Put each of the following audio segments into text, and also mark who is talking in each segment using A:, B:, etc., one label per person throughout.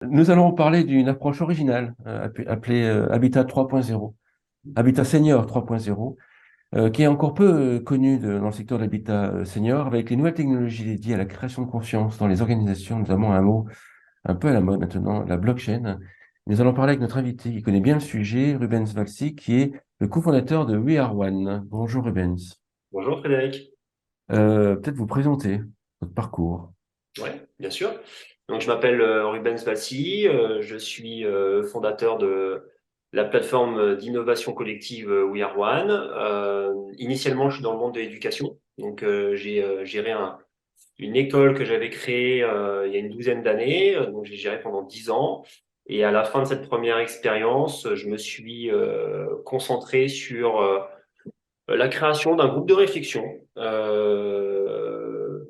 A: Nous allons parler d'une approche originale appelée Habitat 3.0, Habitat Senior 3.0, qui est encore peu connue dans le secteur de l'habitat senior, avec les nouvelles technologies dédiées à la création de confiance dans les organisations, notamment un mot un peu à la mode maintenant, la blockchain. Nous allons parler avec notre invité qui connaît bien le sujet, Rubens Valsi, qui est le cofondateur de We Are One. Bonjour Rubens.
B: Bonjour Frédéric.
A: Peut-être vous présenter votre parcours.
B: Oui, bien sûr. Donc, je m'appelle Rubens Bassi, je suis fondateur de la plateforme d'innovation collective We Are One. Initialement, je suis dans le monde de l'éducation. Donc, j'ai géré une école que j'avais créée il y a une douzaine d'années. Donc, j'ai géré pendant 10 ans. Et à la fin de cette première expérience, je me suis concentré sur la création d'un groupe de réflexion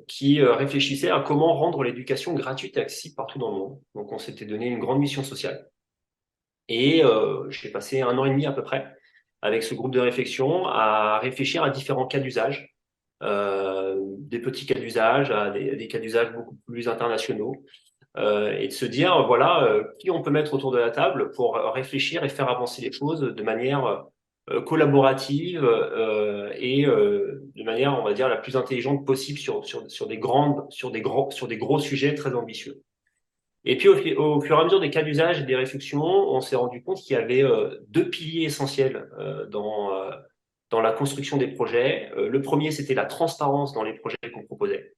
B: qui réfléchissait à comment rendre l'éducation gratuite et accessible partout dans le monde. Donc, on s'était donné une grande mission sociale. Et j'ai passé un an et demi à peu près avec ce groupe de réflexion à réfléchir à différents cas d'usage, des petits cas d'usage à des cas d'usage beaucoup plus internationaux, et de se dire, voilà, qui on peut mettre autour de la table pour réfléchir et faire avancer les choses de manière collaborative et de manière, on va dire, la plus intelligente possible sur sur des gros sujets très ambitieux. Et puis, au fur et à mesure des cas d'usage et des réflexions, on s'est rendu compte qu'il y avait deux piliers essentiels dans la construction des projets. Le premier, c'était la transparence dans les projets qu'on proposait,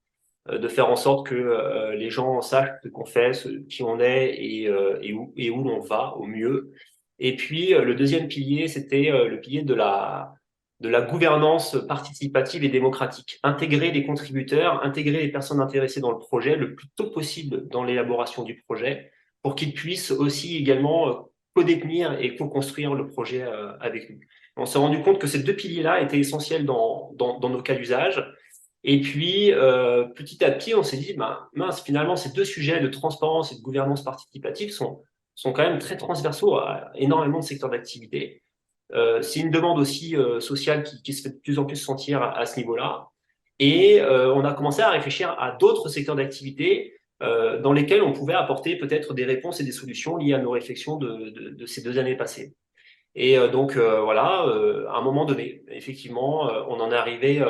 B: de faire en sorte que les gens sachent ce qu'on fait, qui on est et où l'on va au mieux. Et puis, le deuxième pilier, c'était le pilier de la gouvernance participative et démocratique. Intégrer les contributeurs, intégrer les personnes intéressées dans le projet le plus tôt possible dans l'élaboration du projet pour qu'ils puissent aussi également co-détenir et co-construire le projet avec nous. On s'est rendu compte que ces deux piliers-là étaient essentiels dans nos cas d'usage. Et puis, petit à petit, on s'est dit, bah, mince, finalement, ces deux sujets de transparence et de gouvernance participative sont quand même très transversaux à énormément de secteurs d'activité. C'est une demande aussi sociale qui se fait de plus en plus sentir à ce niveau-là. Et on a commencé à réfléchir à d'autres secteurs d'activité dans lesquels on pouvait apporter peut-être des réponses et des solutions liées à nos réflexions de ces deux années passées. Et donc voilà, à un moment donné, effectivement, on en est arrivé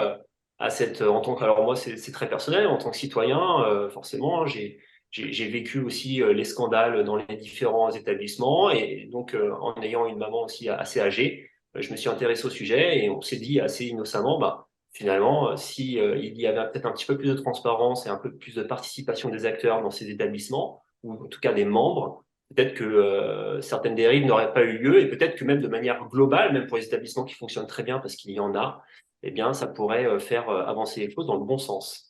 B: à cette, en tant que, alors moi c'est très personnel, en tant que citoyen, forcément, j'ai vécu aussi les scandales dans les différents établissements et donc en ayant une maman aussi assez âgée, je me suis intéressé au sujet et on s'est dit assez innocemment, bah finalement, si il y avait peut-être un petit peu plus de transparence et un peu plus de participation des acteurs dans ces établissements ou en tout cas des membres, peut-être que certaines dérives n'auraient pas eu lieu et peut-être que même de manière globale, même pour les établissements qui fonctionnent très bien parce qu'il y en a, eh bien, ça pourrait faire avancer les choses dans le bon sens.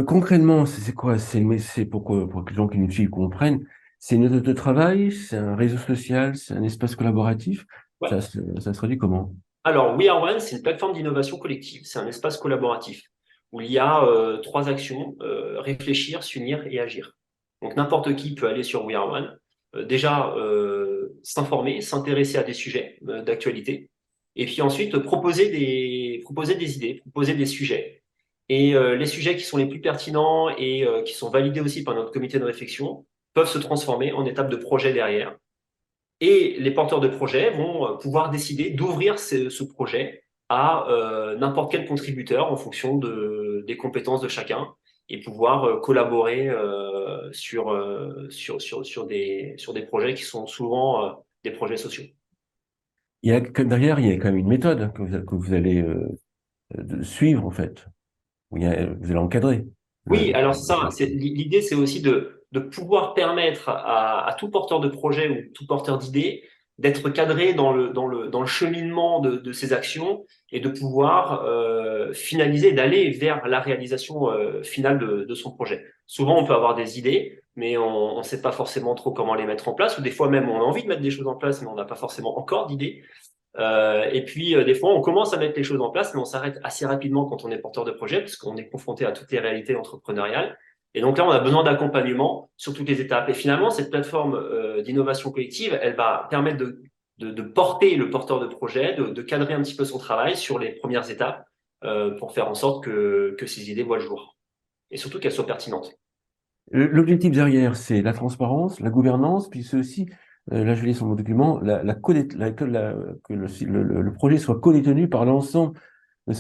A: Concrètement, c'est quoi? C'est pour que les gens qui nous suivent comprennent. C'est une méthode de travail, c'est un réseau social, c'est un espace collaboratif.
B: Ouais.
A: Ça se traduit comment?
B: Alors, We Are One, c'est une plateforme d'innovation collective. C'est un espace collaboratif où il y a trois actions, réfléchir, s'unir et agir. Donc, n'importe qui peut aller sur We Are One, déjà s'informer, s'intéresser à des sujets d'actualité, et puis ensuite proposer des idées, proposer des sujets. Et les sujets qui sont les plus pertinents et qui sont validés aussi par notre comité de réflexion peuvent se transformer en étapes de projet derrière. Et les porteurs de projet vont pouvoir décider d'ouvrir ce projet à n'importe quel contributeur en fonction des compétences de chacun et pouvoir collaborer sur des projets qui sont souvent des projets sociaux.
A: Derrière, il y a quand même une méthode que vous allez suivre, en fait. Vous allez encadrer.
B: Oui, alors
A: La
B: ça,
A: plateforme.
B: l'idée, c'est aussi de pouvoir permettre à tout porteur de projet ou tout porteur d'idée d'être cadré dans le cheminement de ses actions et de pouvoir finaliser, d'aller vers la réalisation finale de son projet. Souvent, on peut avoir des idées, mais on ne sait pas forcément trop comment les mettre en place, ou des fois même, on a envie de mettre des choses en place, mais on n'a pas forcément encore d'idées. Et puis, des fois, on commence à mettre les choses en place, mais on s'arrête assez rapidement quand on est porteur de projet, parce qu'on est confronté à toutes les réalités entrepreneuriales. Et donc là, on a besoin d'accompagnement sur toutes les étapes. Et finalement, cette plateforme d'innovation collective, elle va permettre de porter le porteur de projet, de cadrer un petit peu son travail sur les premières étapes pour faire en sorte que ces idées voient le jour. Et surtout qu'elles soient pertinentes.
A: L'objectif derrière, c'est la transparence, la gouvernance, puis c'est aussi, là je lis sur mon document, que le projet soit co-détenu par l'ensemble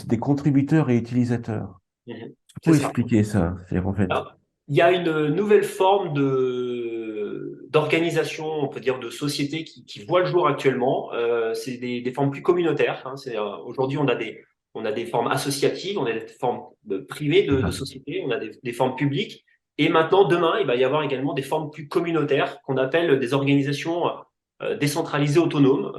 A: des contributeurs et utilisateurs.
B: Mhm.
A: Tu
B: C'est
A: peux
B: ça.
A: expliquer ça? C'est-à-dire, en fait,
B: Alors, il y a une nouvelle forme d'organisation, on peut dire de société qui voit le jour actuellement. C'est des formes plus communautaires. Hein. Aujourd'hui, on a des formes associatives, on a des formes privées de sociétés, on a des formes publiques. Et maintenant, demain, il va y avoir également des formes plus communautaires qu'on appelle des organisations décentralisées autonomes.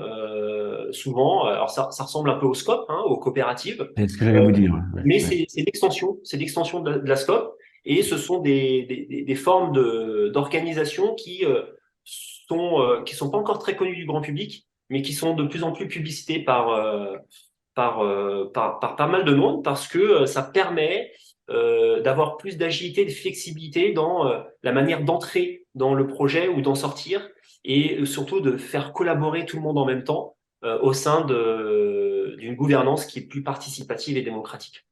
B: Souvent, alors ça ressemble un peu au SCOP, hein, aux coopératives.
A: c'est ce que j'allais
B: Euh,
A: vous dire. Ouais,
B: mais
A: ouais.
B: c'est l'extension de la SCOP, et ce sont des formes d'organisation qui sont pas encore très connues du grand public, mais qui sont de plus en plus publicitées par pas mal de monde, parce que ça permet d'avoir plus d'agilité, de flexibilité dans la manière d'entrer dans le projet ou d'en sortir, et surtout de faire collaborer tout le monde en même temps au sein d'une gouvernance qui est plus participative et démocratique.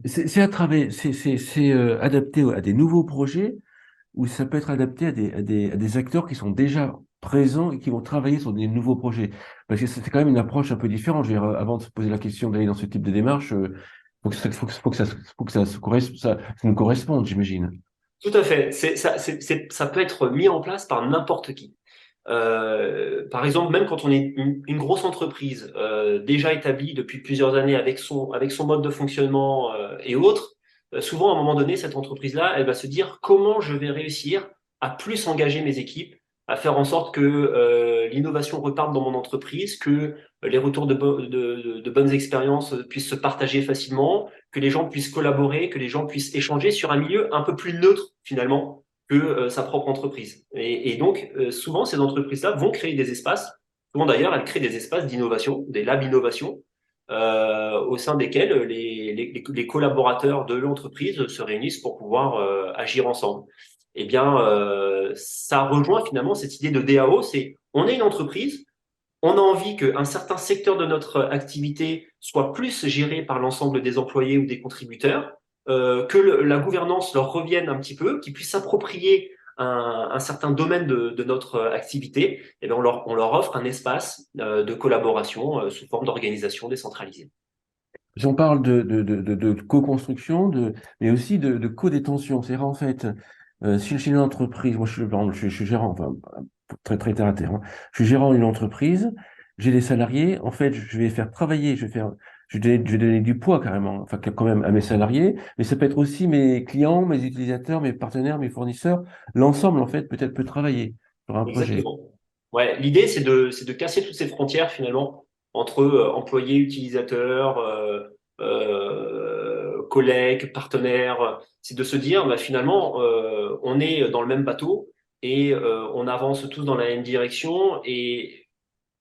A: C'est à travers, c'est adapté à des nouveaux projets ou ça peut être adapté à des acteurs qui sont déjà présents et qui vont travailler sur des nouveaux projets. Parce que c'est quand même une approche un peu différente. Je veux dire, avant de se poser la question d'aller dans ce type de démarche, faut que ça, ça nous corresponde, j'imagine.
B: Tout à fait. Ça peut être mis en place par n'importe qui. Par exemple, même quand on est une grosse entreprise déjà établie depuis plusieurs années avec son mode de fonctionnement et autres, souvent à un moment donné, cette entreprise-là, elle va se dire comment je vais réussir à plus engager mes équipes, à faire en sorte que l'innovation reparte dans mon entreprise, que les retours de bonnes expériences puissent se partager facilement, que les gens puissent collaborer, que les gens puissent échanger sur un milieu un peu plus neutre finalement que sa propre entreprise. Et donc, souvent, ces entreprises-là vont créer des espaces. Souvent, d'ailleurs, elles créent des espaces d'innovation, des labs innovation, au sein desquels les collaborateurs de l'entreprise se réunissent pour pouvoir agir ensemble. Eh bien, ça rejoint finalement cette idée de DAO, c'est on est une entreprise, on a envie qu'un certain secteur de notre activité soit plus géré par l'ensemble des employés ou des contributeurs, que la gouvernance leur revienne un petit peu, qu'ils puissent s'approprier un certain domaine de notre activité. Et bien on leur offre un espace de collaboration sous forme d'organisation décentralisée.
A: Si on parle de co-construction, mais aussi de co-détention. C'est-à-dire, en fait, si je suis une entreprise, moi, par exemple, je suis gérant, enfin, très, très terre à terre, hein. Je suis gérant d'une entreprise, j'ai des salariés, en fait, je vais faire travailler, je vais donner du poids carrément, enfin, quand même à mes salariés, mais ça peut être aussi mes clients, mes utilisateurs, mes partenaires, mes fournisseurs. L'ensemble, en fait, peut-être peut travailler sur un projet.
B: Exactement. Ouais, l'idée, c'est de casser toutes ces frontières finalement entre employés, utilisateurs, collègues, partenaires. C'est de se dire, bah, finalement, on est dans le même bateau et on avance tous dans la même direction. Et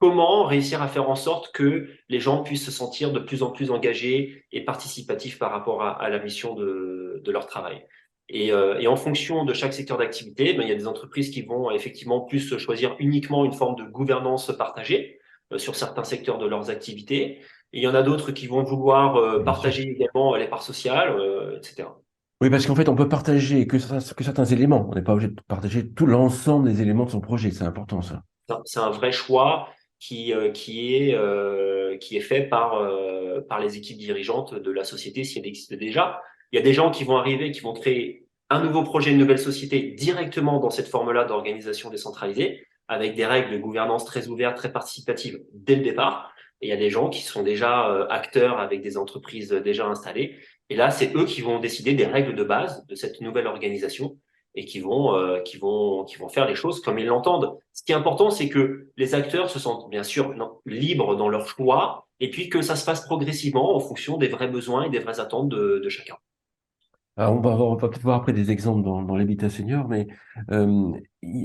B: comment réussir à faire en sorte que les gens puissent se sentir de plus en plus engagés et participatifs par rapport à la mission de leur travail. Et en fonction de chaque secteur d'activité, ben, il y a des entreprises qui vont effectivement plus choisir uniquement une forme de gouvernance partagée sur certains secteurs de leurs activités. Et il y en a d'autres qui vont vouloir
A: Bien sûr.
B: partager également les parts sociales, etc.
A: Oui, parce qu'en fait, on peut partager que certains éléments. On n'est pas obligé de partager tout l'ensemble des éléments de son projet. C'est important, ça.
B: C'est un vrai choix qui est fait par les équipes dirigeantes de la société, si elle existe déjà. Il y a des gens qui vont arriver, qui vont créer un nouveau projet, une nouvelle société directement dans cette forme-là d'organisation décentralisée, avec des règles de gouvernance très ouvertes, très participatives dès le départ. Et il y a des gens qui sont déjà acteurs avec des entreprises déjà installées. Et là, c'est eux qui vont décider des règles de base de cette nouvelle organisation et qui vont faire les choses comme ils l'entendent. Ce qui est important, c'est que les acteurs se sentent bien sûr non, libres dans leur choix, et puis que ça se fasse progressivement en fonction des vrais besoins et des vraies attentes de chacun.
A: Alors, on va peut-être voir après des exemples dans l'habitat senior, mais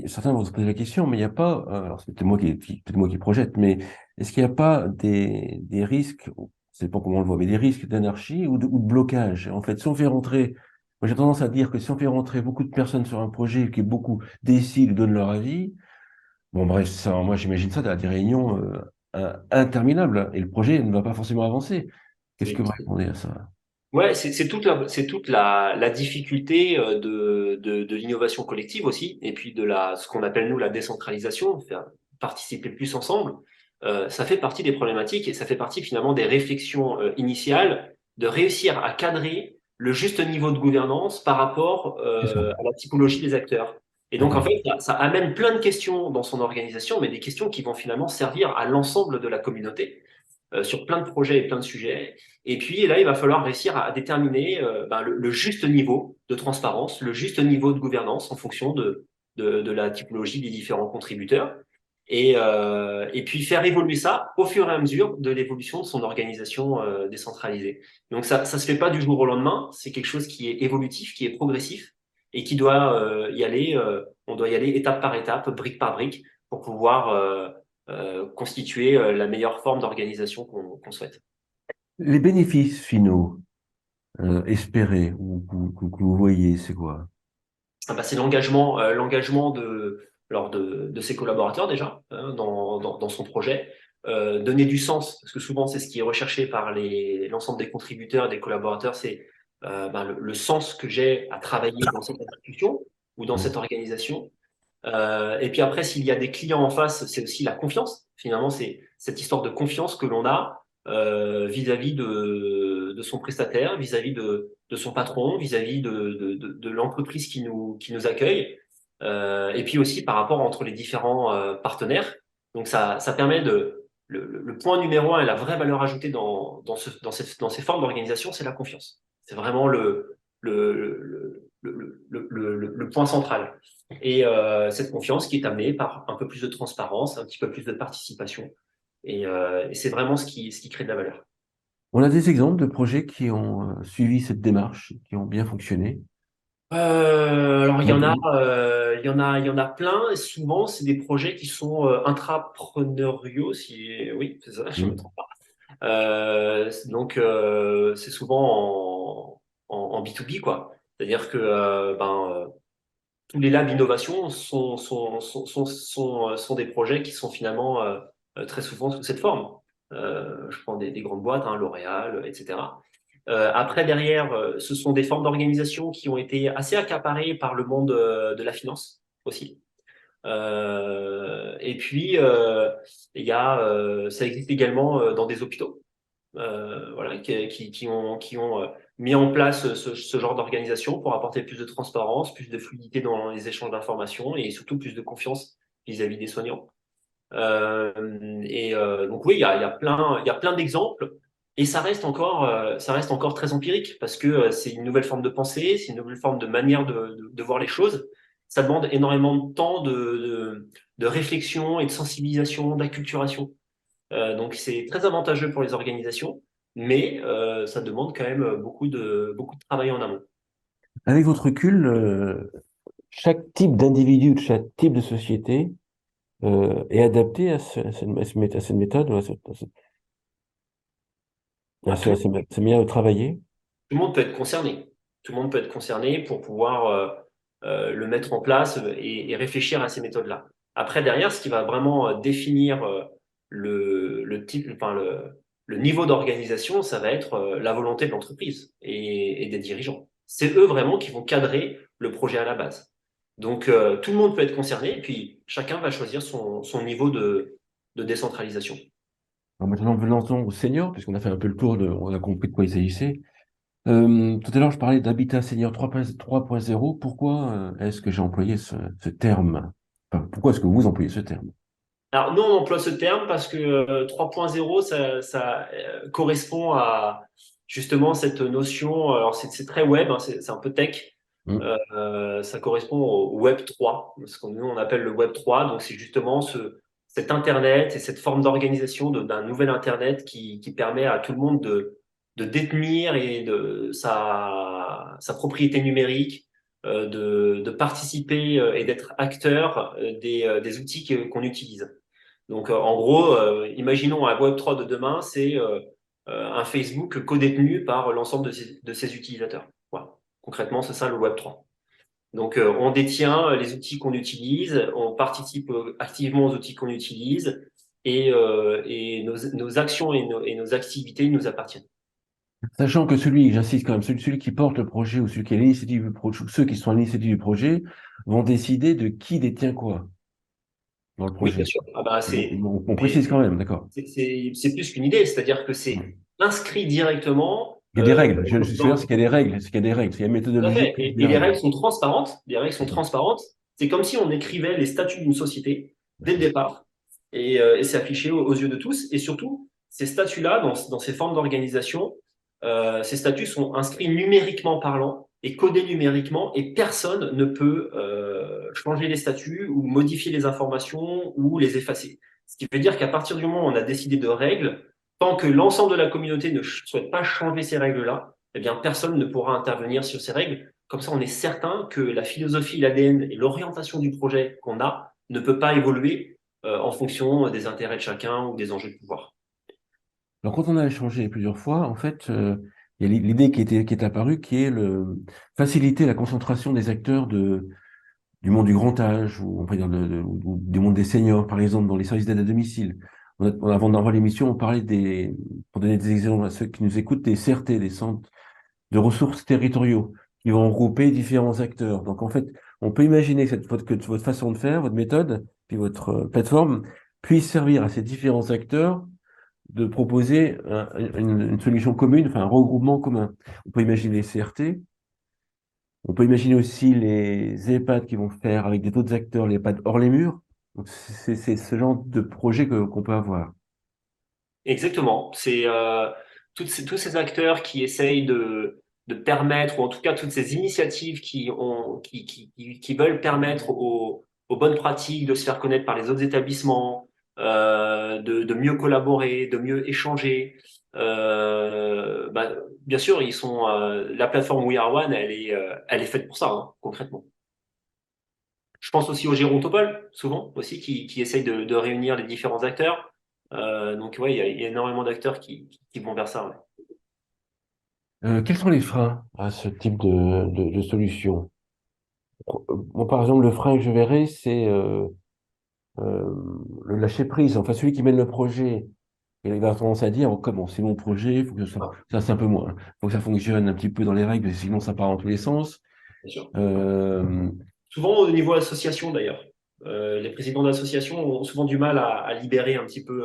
A: certains vont se poser la question, mais il n'y a pas, alors c'est peut-être moi qui projette, mais est-ce qu'il n'y a pas des risques, je ne sais pas comment on le voit, mais des risques d'anarchie ou de blocage? En fait, si on fait rentrer, moi j'ai tendance à dire que si on fait rentrer beaucoup de personnes sur un projet, que beaucoup décident, donnent leur avis, bon bref, ça, moi j'imagine ça dans des réunions interminables, et le projet ne va pas forcément avancer. Qu'est-ce que
B: Oui.
A: vous répondez à ça?
B: Ouais, c'est toute la difficulté de l'innovation collective aussi, et puis ce qu'on appelle nous la décentralisation, faire participer plus ensemble. Ça fait partie des problématiques et ça fait partie finalement des réflexions initiales de réussir à cadrer le juste niveau de gouvernance par rapport
A: C'est ça.
B: à la typologie des acteurs. Et donc en
A: D'accord.
B: fait, ça amène plein de questions dans son organisation, mais des questions qui vont finalement servir à l'ensemble de la communauté sur plein de projets et plein de sujets. Et puis là, il va falloir réussir à déterminer le juste niveau de transparence, le juste niveau de gouvernance en fonction de la typologie des différents contributeurs. Et puis faire évoluer ça au fur et à mesure de l'évolution de son organisation décentralisée. Donc ça se fait pas du jour au lendemain, c'est quelque chose qui est évolutif, qui est progressif et qui doit on doit y aller étape par étape, brique par brique, pour pouvoir constituer la meilleure forme d'organisation qu'on souhaite.
A: Les bénéfices finaux espérés ou que vous voyez, c'est quoi?
B: Ah bah, c'est l'engagement de ses collaborateurs déjà dans son projet, donner du sens, parce que souvent c'est ce qui est recherché par l'ensemble des contributeurs et des collaborateurs, c'est le sens que j'ai à travailler dans cette institution ou dans cette
A: Hum.
B: organisation. Et puis après, s'il y a des clients en face, c'est aussi la confiance. Finalement, c'est cette histoire de confiance que l'on a vis-à-vis de son prestataire, vis-à-vis de son patron, vis-à-vis de l'entreprise qui nous accueille, et puis aussi par rapport entre les différents partenaires. Donc ça permet le point numéro un et la vraie valeur ajoutée dans ces formes d'organisation, c'est la confiance. C'est vraiment le point central. Et cette confiance qui est amenée par un peu plus de transparence, un petit peu plus de participation. Et c'est vraiment ce qui crée de la valeur.
A: On a des exemples de projets qui ont suivi cette démarche, qui ont bien fonctionné.
B: Alors il y en a,
A: Modèle.
B: il y en a plein. Et souvent, c'est des projets qui sont intrapreneuriaux. Si oui, c'est ça, je me
A: Hum.
B: trompe pas. Donc c'est souvent en B2B quoi. C'est-à-dire que tous les labs innovation sont des projets qui sont finalement très souvent sous cette forme. Je prends des grandes boîtes, hein, L'Oréal, etc. Après, derrière, ce sont des formes d'organisation qui ont été assez accaparées par le monde de la finance aussi. Et puis, ça existe également dans des hôpitaux voilà, qui ont mis en place ce genre d'organisation pour apporter plus de transparence, plus de fluidité dans les échanges d'informations et surtout plus de confiance vis-à-vis des soignants. Donc oui, il y a plein d'exemples et ça reste encore très empirique parce que c'est une nouvelle forme de pensée, c'est une nouvelle forme de manière de voir les choses. Ça demande énormément de temps de réflexion et de sensibilisation, d'acculturation. Donc c'est très avantageux pour les organisations, mais ça demande quand même beaucoup de travail en amont.
A: Avec votre recul, chaque type d'individu, chaque type de société est adapté à cette méthode, ou
B: Ah, tout,
A: à cette manière de travailler.
B: tout le monde peut être concerné. Tout le monde peut être concerné pour pouvoir le mettre en place et réfléchir à ces méthodes-là. Après, derrière, ce qui va vraiment définir le type, enfin, le niveau d'organisation, ça va être la volonté de l'entreprise et des dirigeants. C'est eux vraiment qui vont cadrer le projet à la base. Donc, tout le monde peut être concerné, et puis chacun va choisir son niveau de décentralisation.
A: Alors maintenant, venons-en aux seniors, puisqu'on a fait un peu le tour on a compris de quoi il s'agissait. Tout à l'heure, je parlais d'habitat senior 3.0. Pourquoi est-ce que j'ai employé ce terme? Enfin, pourquoi est-ce que vous employez ce terme?
B: Alors, nous, on emploie ce terme parce que 3.0, ça correspond à justement cette notion. Alors, c'est très web, hein, c'est un peu tech.
A: Hmm.
B: Ça correspond au Web 3, ce que nous, on appelle le Web 3. Donc, c'est justement cet Internet et cette forme d'organisation d'un nouvel Internet qui permet à tout le monde de détenir et sa propriété numérique, de participer et d'être acteur des outils qu'on utilise. Donc, en gros, imaginons un Web3 de demain, c'est un Facebook codétenu par l'ensemble de ses utilisateurs. Voilà. Concrètement, c'est ça le Web3. Donc, on détient les outils qu'on utilise, on participe activement aux outils qu'on utilise et nos actions et nos activités nous appartiennent.
A: Sachant que j'insiste quand même, celui qui porte le projet ou celui qui est à l'initiative du projet, ou ceux qui sont à l'initiative du projet vont décider de qui détient quoi dans le
B: Oui, bien
A: projet.
B: sûr. Ah bah,
A: On précise quand même, d'accord.
B: c'est plus qu'une idée, c'est-à-dire que
A: Ouais.
B: c'est inscrit directement
A: Il y a des règles. Je suis sûr
B: dans,
A: qu'il y a des règles. C'est qu'il y a des règles. Il y a une
B: tout à
A: méthodologie,
B: fait.
A: puis il y a des
B: Et les
A: règles.
B: règles sont transparentes. Les règles sont
A: D'accord.
B: transparentes. C'est comme si on écrivait les statuts d'une société dès le départ et c'est affiché aux yeux de tous. Et surtout, ces statuts-là, dans ces formes d'organisation, ces statuts sont inscrits numériquement parlant et codés numériquement et personne ne peut changer les statuts ou modifier les informations ou les effacer. Ce qui veut dire qu'à partir du moment où on a décidé de règles, tant que l'ensemble de la communauté ne souhaite pas changer ces règles-là, eh bien, personne ne pourra intervenir sur ces règles. Comme ça, on est certain que la philosophie, l'ADN et l'orientation du projet qu'on a ne peut pas évoluer en fonction des intérêts de chacun ou des enjeux de pouvoir.
A: Alors, quand on a échangé plusieurs fois, en fait, il y a l'idée qui est apparue, qui est faciliter la concentration des acteurs du monde du grand âge, ou on peut dire ou du monde des seniors, par exemple, dans les services d'aide à domicile. Avant d'envoyer l'émission, on parlait pour donner des exemples à ceux qui nous écoutent, des CRT, des centres de ressources territoriaux, qui vont regrouper différents acteurs. Donc, en fait, on peut imaginer que votre façon de faire, votre méthode, puis votre plateforme, puisse servir à ces différents acteurs de proposer une solution commune, enfin un regroupement commun. On peut imaginer les CRT, on peut imaginer aussi les EHPAD qui vont faire avec d'autres acteurs, les EHPAD hors les murs. Donc c'est ce genre de projet qu'on peut avoir.
B: Exactement. C'est tous ces acteurs qui essayent de permettre, ou en tout cas toutes ces initiatives qui veulent permettre aux bonnes pratiques de se faire connaître par les autres établissements, de mieux collaborer, de mieux échanger. Bah, bien sûr, la plateforme We Are One, elle est faite pour ça, hein, concrètement. Je pense aussi au Gérontopole, souvent aussi, qui essaye de réunir les différents acteurs. Donc, ouais, il y a énormément d'acteurs qui vont vers ça. Ouais.
A: Quels sont les freins à ce type de solution? Moi, par exemple, le frein que je verrais, c'est euh, le lâcher prise. Enfin, celui qui mène le projet, il a tendance à dire, oh, comment, c'est mon projet, il faut que
B: Ah,
A: ça c'est un peu moins. Il faut que ça fonctionne un petit peu dans les règles, sinon ça part dans tous les sens.
B: bien sûr.
A: Euh,
B: Souvent au niveau association, d'ailleurs. Les présidents d'associations ont souvent du mal à libérer un petit peu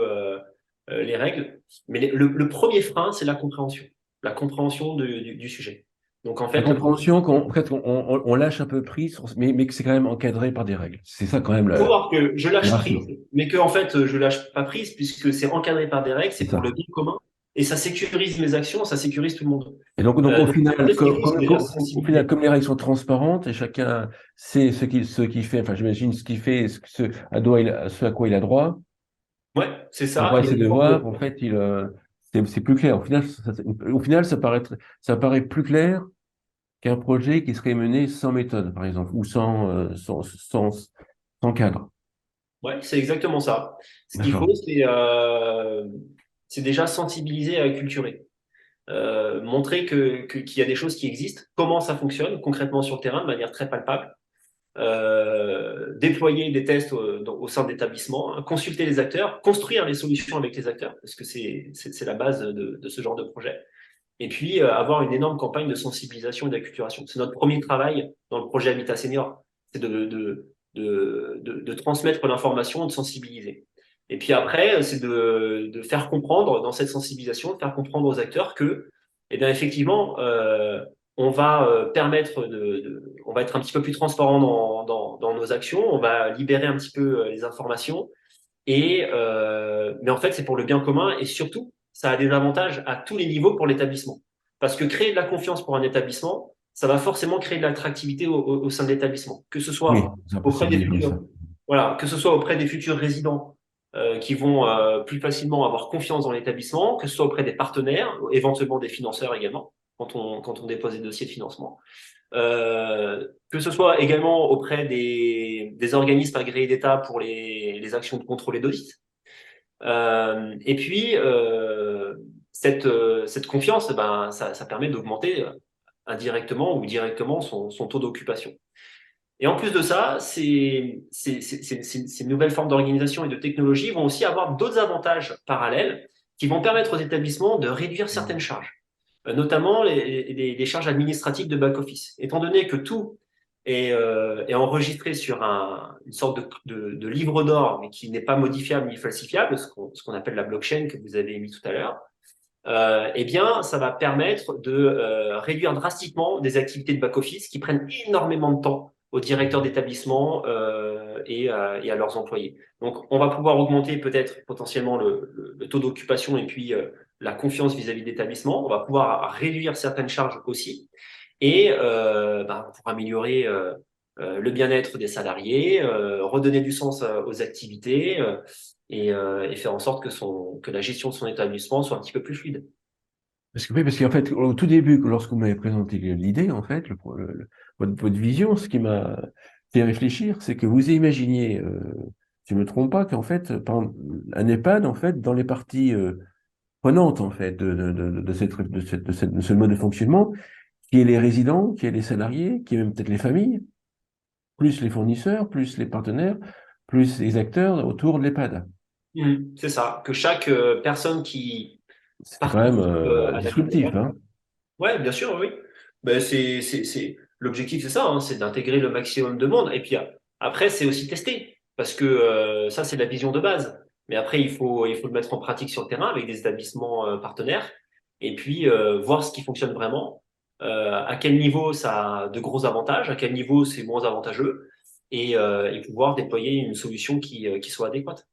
B: les règles. Mais le premier frein, c'est la compréhension. La compréhension du sujet. Donc, en
A: La
B: fait,
A: compréhension qu'en fait, on lâche un peu prise, mais que c'est quand même encadré par des règles. C'est ça quand même
B: il faut voir que je
A: qui
B: lâche
A: rassure.
B: prise, mais que en fait, je lâche pas prise puisque c'est encadré par des règles,
A: C'est
B: c'est pour
A: ça.
B: le bien commun. Et ça sécurise mes actions, ça sécurise tout le monde.
A: Et donc au
B: Donc, en
A: final,
B: fait, ce qu'il faut, c'est déjà
A: au final,
B: sensibiliser.
A: comme les règles sont transparentes et chacun sait ce qu'il fait, enfin j'imagine ce qu'il fait, ce à quoi il a droit,
B: Ouais, c'est
A: par
B: ça.
A: rapport à
B: Et
A: ses
B: on voit
A: devoirs,
B: que
A: en fait, c'est plus clair. Au final, ça paraît plus clair qu'un projet qui serait mené sans méthode, par exemple, ou sans cadre.
B: ouais, c'est exactement ça. Ce qu'il
A: D'accord.
B: faut, c'est déjà sensibiliser et acculturer. Montrer qu'il y a des choses qui existent, comment ça fonctionne concrètement sur le terrain de manière très palpable. Déployer des tests au sein de l'établissement, hein, consulter les acteurs, construire les solutions avec les acteurs, parce que c'est la base de ce genre de projet. Et puis, avoir une énorme campagne de sensibilisation et d'acculturation. C'est notre premier travail dans le projet Habitat Senior, c'est de transmettre l'information et de sensibiliser. Et puis après, c'est de faire comprendre dans cette sensibilisation, de faire comprendre aux acteurs que, eh bien, effectivement, on va permettre on va être un petit peu plus transparent dans nos actions, on va libérer un petit peu les informations, mais en fait, c'est pour le bien commun et surtout, ça a des avantages à tous les niveaux pour l'établissement. Parce que créer de la confiance pour un établissement, ça va forcément créer de l'attractivité au sein de l'établissement, que ce
A: Oui,
B: soit
A: c'est
B: auprès
A: impossible
B: des
A: d'éviter
B: futurs,
A: ça.
B: voilà, que ce soit auprès des futurs résidents qui vont plus facilement avoir confiance dans l'établissement, que ce soit auprès des partenaires, éventuellement des financeurs également, quand on dépose des dossiers de financement. Que ce soit également auprès des organismes agréés d'État pour les actions de contrôle et d'audit. Et puis, cette confiance, eh ben, ça permet d'augmenter indirectement ou directement son taux d'occupation. Et en plus de ça, ces nouvelles formes d'organisation et de technologie vont aussi avoir d'autres avantages parallèles qui vont permettre aux établissements de réduire certaines charges. notamment les charges administratives de back-office. Étant donné que tout est enregistré sur une sorte de livre d'or, mais qui n'est pas modifiable ni falsifiable, ce qu'on appelle la blockchain que vous avez mis tout à l'heure, eh bien, ça va permettre de réduire drastiquement des activités de back-office qui prennent énormément de temps aux directeurs d'établissement et à leurs employés. Donc, on va pouvoir augmenter peut-être potentiellement le taux d'occupation et puis la confiance vis-à-vis de l'établissement. On va pouvoir réduire certaines charges aussi et pour améliorer le bien-être des salariés, redonner du sens aux activités et faire en sorte que la gestion de son établissement soit un petit peu plus fluide.
A: Parce que, oui, parce qu'en fait, au tout début, lorsque vous m'avez présenté l'idée, en fait, votre vision, ce qui m'a fait réfléchir, c'est que vous imaginiez, si je ne me trompe pas, qu'en fait, un EHPAD, en fait, dans les parties prenantes, en fait, de ce mode de fonctionnement, qui est les résidents, qui est les salariés, qui est même peut-être les familles, plus les fournisseurs, plus les partenaires, plus les acteurs autour de l'EHPAD.
B: C'est ça, que chaque personne qui
A: C'est quand même
B: participe à la vie de
A: disruptif,
B: l'EHPAD.
A: hein.
B: Ouais, bien sûr, oui. Ben, l'objectif, c'est ça, hein, c'est d'intégrer le maximum de monde. Et puis après, c'est aussi tester, parce que ça, c'est la vision de base. Mais après, il faut le mettre en pratique sur le terrain avec des établissements partenaires, et puis voir ce qui fonctionne vraiment, à quel niveau ça a de gros avantages, à quel niveau c'est moins avantageux, et pouvoir déployer une solution qui soit adéquate.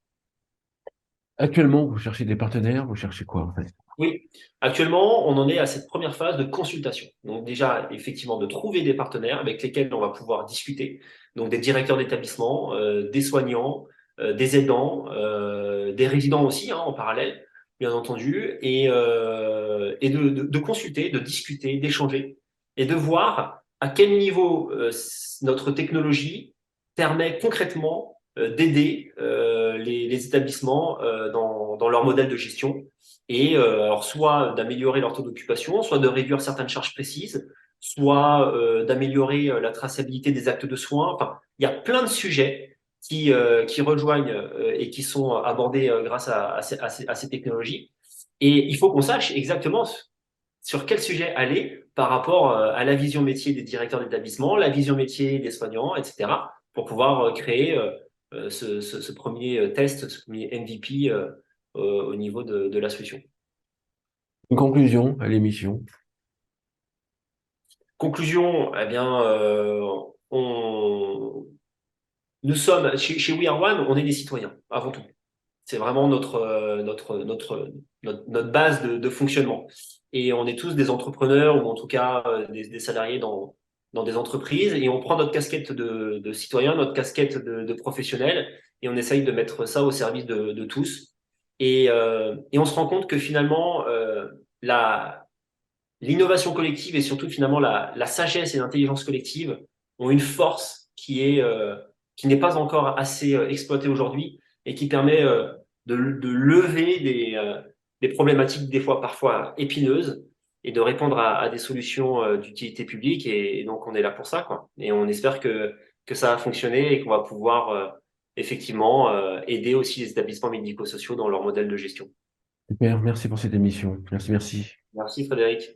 A: Actuellement, vous cherchez des partenaires, vous cherchez quoi, en fait?
B: Oui, actuellement, on en est à cette première phase de consultation. Donc déjà, effectivement, de trouver des partenaires avec lesquels on va pouvoir discuter. Donc des directeurs d'établissement, des soignants, des aidants, des résidents aussi, hein, en parallèle, bien entendu, et de consulter, de discuter, d'échanger, et de voir à quel niveau notre technologie permet concrètement d'aider les établissements dans leur modèle de gestion et alors soit d'améliorer leur taux d'occupation, soit de réduire certaines charges précises, soit d'améliorer la traçabilité des actes de soins. Enfin, il y a plein de sujets qui rejoignent et qui sont abordés grâce à ces technologies. Et il faut qu'on sache exactement sur quel sujet aller par rapport à la vision métier des directeurs d'établissement, la vision métier des soignants, etc., pour pouvoir créer ce premier test, ce premier MVP au niveau de la solution.
A: Une conclusion à l'émission.
B: Conclusion, eh bien, nous sommes chez We Are One, on est des citoyens avant tout. C'est vraiment notre base de fonctionnement. Et on est tous des entrepreneurs ou en tout cas des salariés dans des entreprises et on prend notre casquette de citoyen, notre casquette de professionnel et on essaye de mettre ça au service de tous. Et on se rend compte que finalement, l'innovation collective et surtout finalement la sagesse et l'intelligence collective ont une force qui n'est pas encore assez exploitée aujourd'hui et qui permet de lever des problématiques des fois parfois épineuses et de répondre à des solutions d'utilité publique et donc on est là pour ça quoi. Et on espère que ça va fonctionner et qu'on va pouvoir effectivement aider aussi les établissements médico-sociaux dans leur modèle de gestion.
A: Super, merci pour cette émission. Merci, merci.
B: Merci Frédéric.